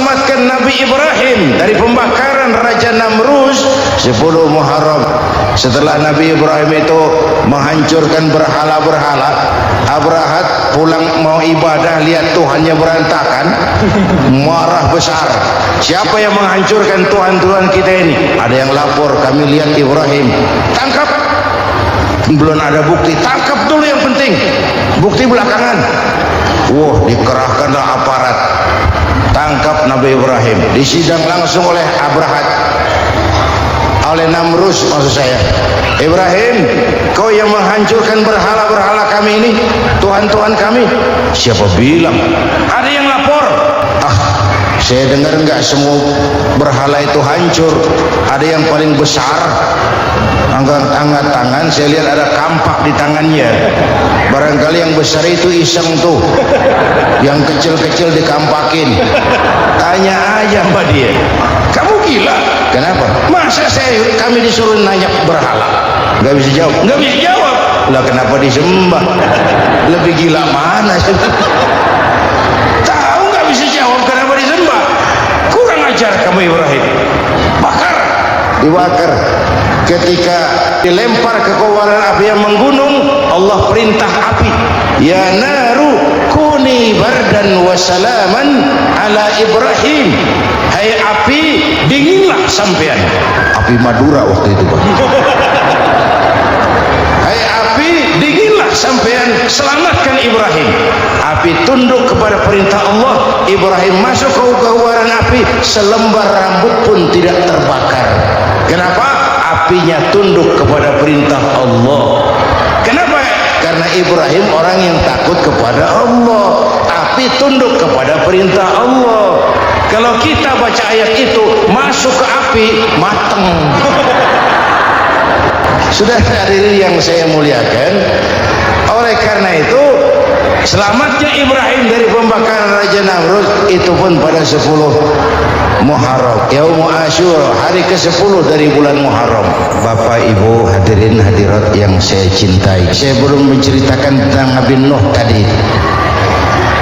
selamatkan Nabi Ibrahim dari pembakaran Raja Namrus 10 Muharram. Setelah Nabi Ibrahim itu menghancurkan berhala-berhala, Abrahat pulang mau ibadah, lihat Tuhannya berantakan, marah besar. Siapa yang menghancurkan Tuhan-Tuhan kita ini? Ada yang lapor, kami lihat Ibrahim. Tangkap. Belum ada bukti, tangkap dulu yang penting, bukti belakangan. Wah, dikerahkanlah aparat, tangkap Nabi Ibrahim, disidang langsung oleh Abrahat, oleh Namrus maksud saya. Ibrahim, kau yang menghancurkan berhala-berhala kami ini, Tuhan-Tuhan kami. Siapa bilang? Ada yang lapor. Saya dengar enggak semua berhala itu hancur, ada yang paling besar. Angkat tangan, saya lihat ada kampak di tangannya. Barangkali yang besar itu iseng tuh, yang kecil-kecil dikampakin. Tanya aja sama dia, kamu gila? Kenapa? Masa kami disuruh nanya berhala? Gak bisa jawab. Gak bisa jawab. Lah kenapa disembah? Lebih gila mana? Tahu gak bisa jawab kenapa disembah? Kurang ajar kamu Ibrahim. Bakar, dibakar. Ketika dilempar ke kobaran api yang menggunung, Allah perintah api, ya naru kuni bardan wa salaman ala Ibrahim. Hai api, dinginlah sampean. Api Madura waktu itu, Pak. Hai api, dinginlah sampean, selamatkan Ibrahim. Api tunduk kepada perintah Allah. Ibrahim masuk ke kobaran api, selembar rambut pun tidak terbakar. Kenapa? Apinya tunduk kepada perintah Allah. Kenapa? Karena Ibrahim orang yang takut kepada Allah. Api tunduk kepada perintah Allah. Kalau kita baca ayat itu, masuk ke api, mateng. Sudah hadirin yang saya muliakan, oleh karena itu selamatnya Ibrahim dari pembakaran Raja Namrus itu pun pada 10 Muharram, Yaum Asyura, hari ke-10 dari bulan Muharram. Bapak Ibu hadirin hadirat yang saya cintai, saya belum menceritakan tentang Nabi Nuh tadi,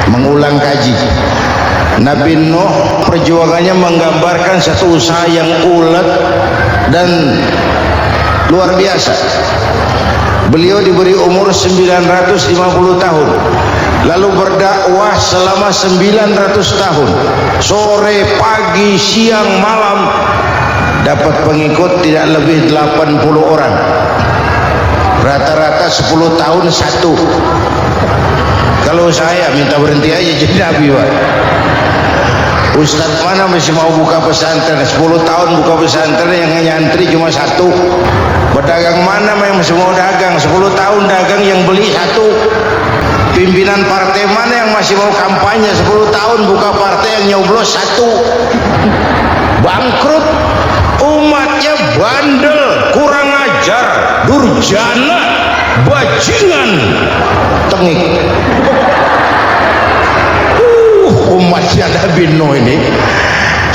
mengulang kaji. Nabi Nuh perjuangannya menggambarkan satu usaha yang ulet dan luar biasa. Beliau diberi umur 950 tahun, lalu berdakwah selama 900 tahun, sore, pagi, siang, malam, dapat pengikut tidak lebih 80 orang, rata-rata 10 tahun satu. Kalau saya minta berhenti aja jadi nabi, Pak. Ustadz mana masih mau buka pesantren, 10 tahun buka pesantren, yang nyantri cuma satu. Pedagang mana yang masih mau dagang, 10 tahun dagang yang beli satu. Pimpinan partai mana yang masih mau kampanye, 10 tahun buka partai yang nyoblos satu. Bangkrut. Umatnya bandel, kurang ajar, durjana, bajingan, tengik. Umatnya Nabi Nuh ini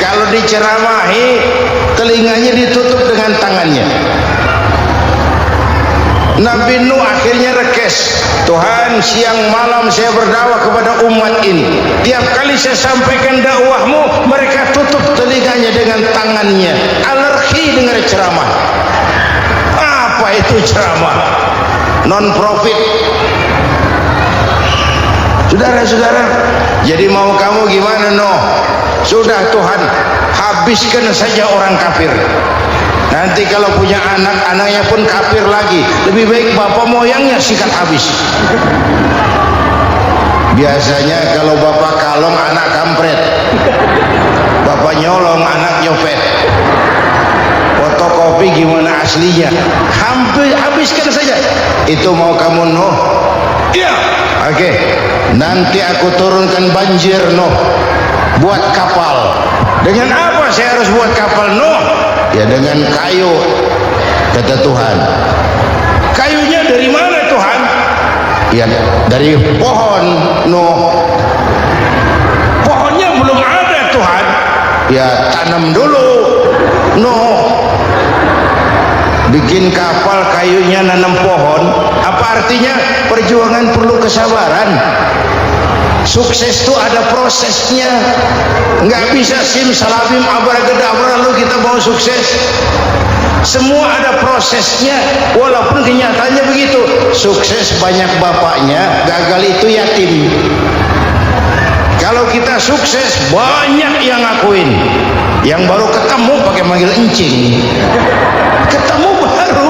kalau diceramahi, telinganya ditutup dengan tangannya. Nabi Nuh akhirnya rekes, Tuhan siang malam saya berdakwah kepada umat ini, tiap kali saya sampaikan dakwahmu mereka tutup telinganya dengan tangannya, alergi dengar ceramah. Apa itu ceramah? Non profit. Saudara-saudara, jadi mau kamu gimana Nuh? Sudah Tuhan, habiskan saja orang kafir. Nanti kalau punya anak, anaknya pun kafir lagi. Lebih baik bapak moyangnya sikat habis. Biasanya kalau bapak kalong, anak kampret. Bapak nyolong, anak nyopet. Fotokopi gimana aslinya? Hampir habiskan saja. Itu mau kamu Nuh? Iya. Oke. Nanti aku turunkan banjir Nuh. Buat kapal. Dengan apa saya harus buat kapal Nuh? Ya dengan kayu, kata Tuhan. Kayunya dari mana Tuhan? Ya dari pohon Nuh. Pohonnya belum ada Tuhan. Ya tanam dulu Nuh. Bikin kapal, kayunya nanam pohon. Apa artinya? Perjuangan perlu kesabaran. Sukses itu ada prosesnya, nggak bisa simsalabim abracadabra lalu kita mau sukses. Semua ada prosesnya, walaupun kenyataannya begitu. Sukses banyak bapaknya, gagal itu yatim. Kalau kita sukses banyak yang ngakuin, yang baru ketemu pakai manggil encing, ketemu baru,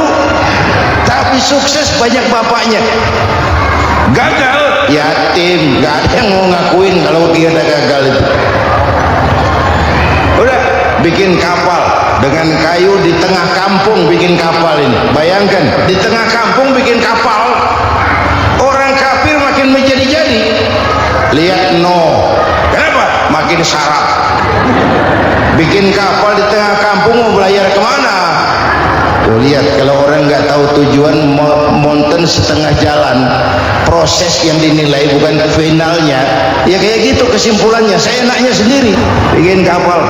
tapi sukses banyak bapaknya. Gagal yatim, gak ada yang mau ngakuin kalau kita gagal itu. Udah bikin kapal dengan kayu di tengah kampung, bikin kapal ini. Bayangkan di tengah kampung bikin kapal, orang kafir makin menjadi-jadi. Lihat Nuh, kenapa? Makin sarap. Bikin kapal di tengah kampung mau belayar kemana? Tuh lihat, kalau orang nggak tahu tujuan, mountain setengah jalan, proses yang dinilai bukan finalnya, ya kayak gitu kesimpulannya. Saya enaknya sendiri bikin kapal,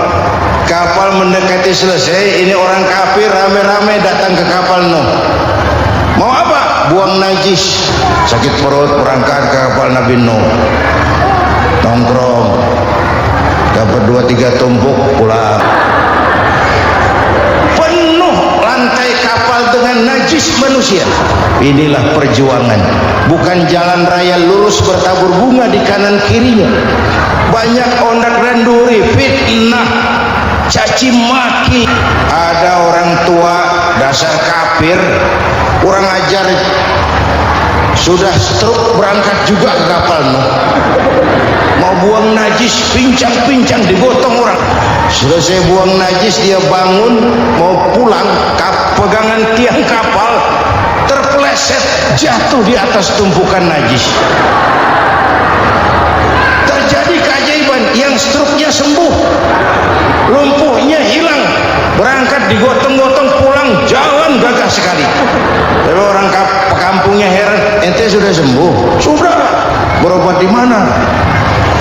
kapal mendekati selesai, ini orang kafir rame-rame datang ke kapal Nuh. Mau apa? Buang najis. Sakit perut, berangkat ke kapal Nabi Nuh, nongkrong, dapat 2-3 tumpuk, pulang. Lantai kapal dengan najis manusia. Inilah perjuangan, bukan jalan raya lurus bertabur bunga di kanan kirinya. Banyak ondak dan duri, fitnah, caci maki. Ada orang tua dasar kafir, kurang ajar, sudah stroke berangkat juga ke kapal Nuh. Mau buang najis, pincang-pincang digotong orang. Selesai buang najis dia bangun mau pulang, pegangan tiang kapal terpeleset jatuh di atas tumpukan najis. Terjadi keajaiban, yang struknya sembuh, lumpuhnya hilang, berangkat digotong-gotong pulang, jalan gagah sekali. Tapi orang kampungnya heran, ente sudah sembuh? Sudah. Berobat di mana?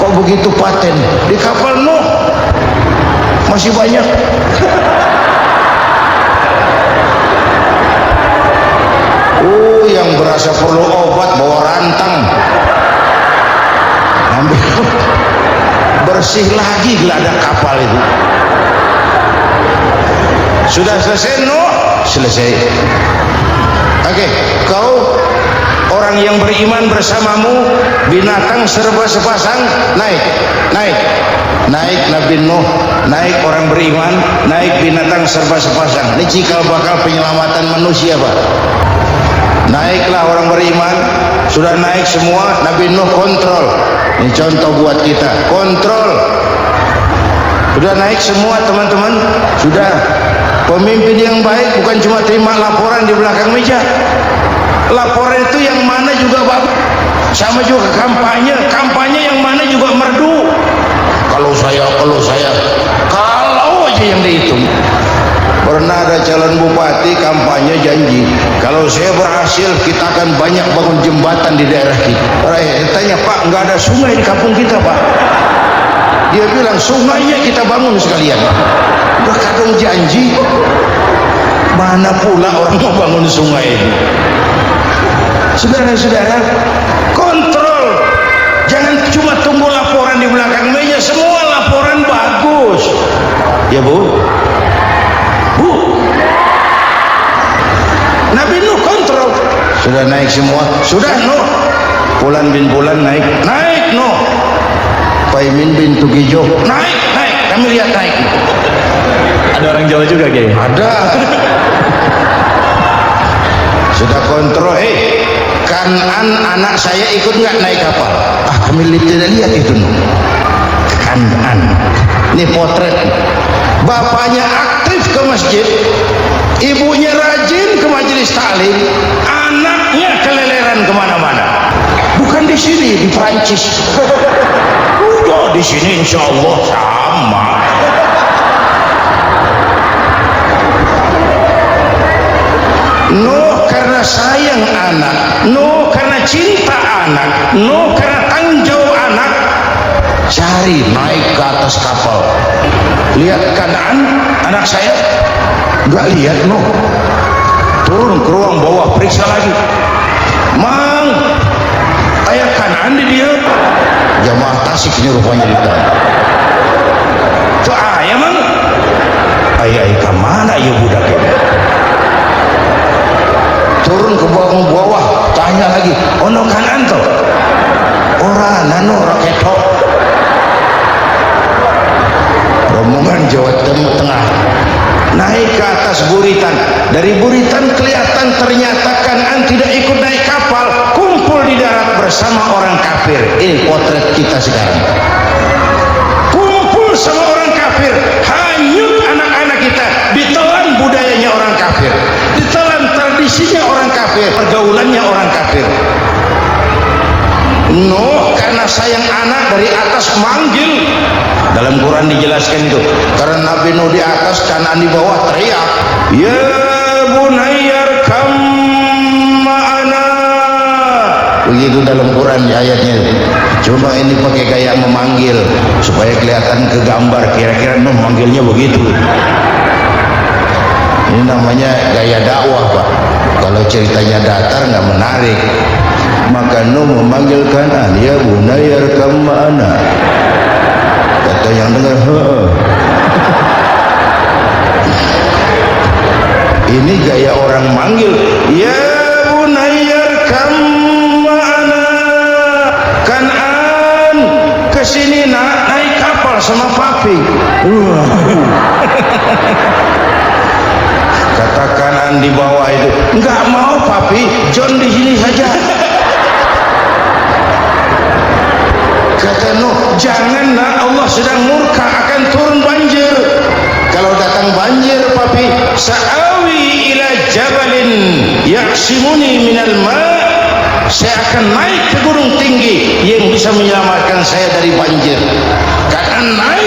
Kok begitu paten? Di kapal Nuh. Masih banyak. Oh, yang berasa perlu obat bawa rantang, ambil, bersih lagi geladak kapal itu. Sudah selesai Nuh? Selesai. Oke, kau orang yang beriman bersamamu, binatang serba sepasang, naik Nabi Nuh, naik orang beriman, naik binatang serba sepasang. Ini cikal bakal penyelamatan manusia, Pak. Naiklah orang beriman, sudah naik semua, Nabi Nuh kontrol. Ini contoh buat kita, kontrol. Sudah naik semua teman-teman, sudah. Pemimpin yang baik bukan cuma terima laporan di belakang meja. Laporan itu yang mana juga bagus. Sama juga kampanye yang mana juga merdu. Kalau aja yang dihitung. Pernah ada calon bupati kampanye janji, kalau saya berhasil kita akan banyak bangun jembatan di daerah kita. Tanya, Pak, nggak ada sungai di kampung kita, Pak. Dia bilang sungainya kita bangun sekalian. Udah kadang janji, mana pula orang mau bangun sungai ini. Saudara-saudara, kontrol. Jangan cuma tunggu laporan di belakang meja, semua laporan bagus. Ya Bu? Nabi Nuh kontrol. Sudah naik semua? Sudah Nuh. Pulan bin Pulan naik Nuh. Paimin bin Tugijo naik. Kami lihat naik. Ada orang Jawa juga kayaknya. Ada. Sudah kontrol. Kanan anak saya ikut nggak naik kapal? Kami tidak lihat itu Nuh. Kanan. Ini potret. Bapaknya aktif ke masjid, ibunya rajin ke majelis taklim, anaknya keleleran kemana-mana. Bukan di sini, di Prancis. Udah di sini insya Allah sama. Nuh karena sayang anak, Nuh karena cinta anak, Nuh karena tanggung jawab anak, cari naik ke atas kapal. Lihat Kanaan, anak saya nggak lihat Nuh. Turun ke ruang bawah, periksa lagi. Mang, ayah kanan di dia jamaah tasik ni rupanya di dalam tu ayah mang ayah ke mana ya budak ini turun ke bawah tanya lagi ono kanan tu orang nano raketok rombongan Jawa Tengah naik ke atas buritan. Dari buritan kelihatan ternyata Kan'an tidak ikut naik kapal, kumpul di darat bersama orang kafir. Ini potret kita sekarang, kumpul sama orang kafir, hanyut anak-anak kita, ditelan budayanya orang kafir, ditelan tradisinya orang kafir, pergaulannya orang kafir. Nuh karena sayang anak dari atas manggil. Dalam Quran dijelaskan itu, karena Nabi Nuh di atas, Kan'an di bawah, teriak, ya bunayyar kam ma'ana. Begitu dalam Quran ayatnya. Cuma ini pakai gaya memanggil supaya kelihatan kegambar, kira-kira Nuh manggilnya begitu. Ini namanya gaya dakwah, Pak. Kalau ceritanya datar nggak menarik. Maka Nuh memanggil Kan'an, ya bunayyar kam ma'ana. Kata yang dengar, ini gaya orang manggil, ya bunayyar kam ma'ana. Kan'an kesini nak, naik kapal sama papi. Kata Kan'an di bawah itu, enggak mau papi, John di sini saja. Kata Nuh, jangan nak, Allah sedang murka, akan turun banjir. Kalau datang banjir papi, sa'awi ila jabalin yaksimuni minal ma', saya akan naik ke gunung tinggi yang bisa menyelamatkan saya dari banjir. Karena naik